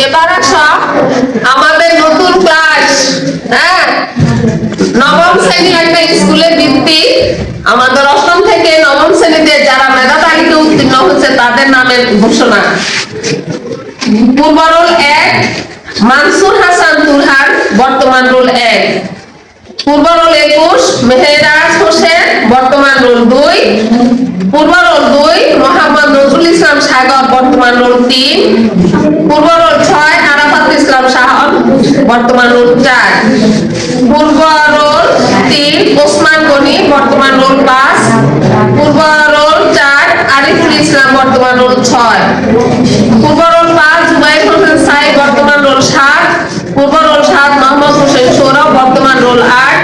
এবার আসো আমাদের নতুন ক্লাস। হ্যাঁ, নবম শ্রেণী একটা স্কুলের ভিত্তি। আমাদের অষ্টম থেকে নবম শ্রেণীতে যারা মেধা তালিকা উত্তীর্ণ হচ্ছে তাদের নামের ঘোষণা। পূর্ব রোল 1 মানসুর হাসান তুলহার, বর্তমান রোল 1। পূর্ব রোল 21 মেহেরাজ হোসেন, বর্তমান রোল 2। পূর্ব রোল 2 মোহাম্মদ নজরুল ইসলাম সাগর, বর্তমান রোল 3। পূর্ব রোল 6 আরাফাত ইসলাম শাহন, বর্তমান রোল 4। পূর্ব রোল 3 ওসমান গনি, বর্তমান রোল 5। পূর্ব রোল 4 আরিফুল ইসলাম, বর্তমান রোল 6। পূর্ব রোল 5 জুবাইর হোসেন সাইদ, বর্তমান রোল 7। পূর্ব রোল 7 মোহাম্মদ হোসেন সৌরভ, বর্তমান রোল 8।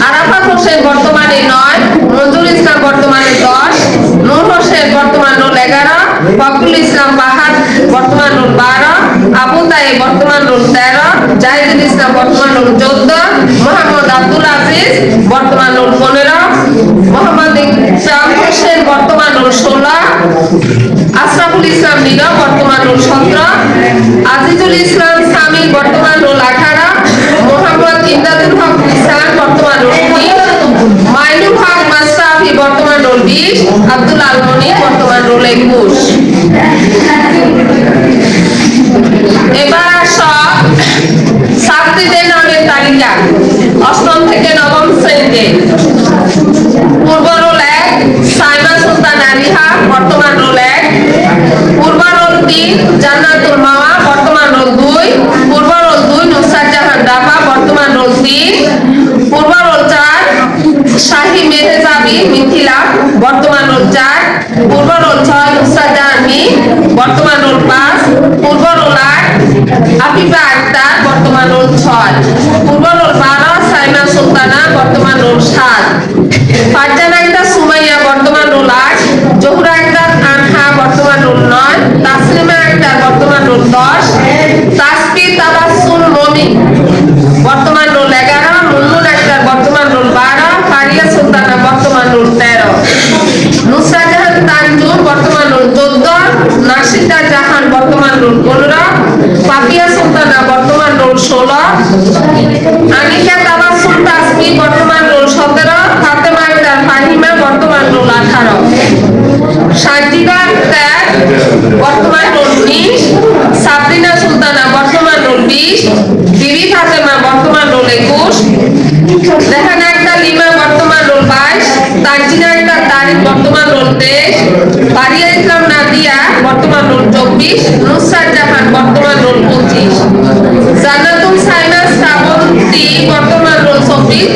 আরাফাত হোসেন বর্তমানে 9। নজরুল ইসলাম বর্তমানে 10। নূর হোসেন বর্তমান রোল 11। ফখরুল ইসলাম বাহার, বর্তমান রোল 12। আবু তাইব বর্তমান রোল 13। জাহিদুল ইসলাম বর্তমান রোল 14। মোহাম্মদ আব্দুল আজিজ বর্তমান রোল 15। মোহাম্মদ ইকরাম হোসেন বর্তমান রোল 16। আশরাফুল ইসলাম নীরব, বর্তমান রোল 17। আজিজুল ইসলাম সামি, বর্তমান রোল 18। মোহাম্মদ ইমদাদুল হক ইসলাম, বর্তমান রোল 20। মাইনুল হক মাশরাফি, বর্তমান রোল 20। আব্দুল আলমনি, বর্তমান রোল 21। এবার আসো ছাত্রীদের নামের তালিকা অষ্টম থেকে নবম শ্রেণীতে। পূর্ব রোল 1 সাইমা সুলতান আলিহা, বর্তমান রোল 1। পূর্ব রোল 3 জান্নাতুল মাওয়া, বর্তমান রোল 2। পূর্ব রোল 2 নুসরাত জাহান রাফা, বর্তমান রোল 3। পূর্ব রোল 4 শাহী মেহজাবি মিথিলা, বর্তমান রোল 4। পূর্ব রোল 6 নুসরাত জাহান মি, বর্তমান রোল 5। পূর্ব রোল 8 আফিফা আক্তার, বর্তমান রোল 6। পূর্ব রোল 12 সাইমা সুলতানা, বর্তমান রোল 7। ফারজানা আক্তার সুমাইয়া, বর্তমান রোল 8। জোহরা আক্তার আনহা, বর্তমান রোল 9। তাসলিমা আক্তার, বর্তমান রোল 10। তাসবিহ তাবাসসুম মমি, বর্তমান রোল 11। মুনমুন আক্তার, বর্তমান রোল 12। ফারিয়া সুলতানা, বর্তমান রোল 13। নুসরাত জাহান তানজুম, বর্তমান রোল 14। নাশিদা জাহান, বর্তমান রোল 15। পাপিয়া সুলতানা, বর্তমান রোল 16। আনিকা তাবাসসুম তাসবিহ, বর্তমান রোল 17। ফাতেমা আক্তার ফাহিমা, বর্তমান রোল 18। সাজিদা আক্তার, বর্তমান রোল 19। সাবরিনা সুলতানা, বর্তমান রোল 20। বিবি ফাতেমা, বর্তমান রোল 21। রেহানা আক্তার লিমা, বর্তমান রোল 22। তানজিনা আক্তার তারিক, বর্তমান রোল 23। ফারিয়া ইসলাম নাদিয়া, বর্তমান রোল 24। নুসরাত জাহান, বর্তমান রোল 25। জান্নাতুল সাইনা শ্রাবন্তী, বর্তমান রোল 24।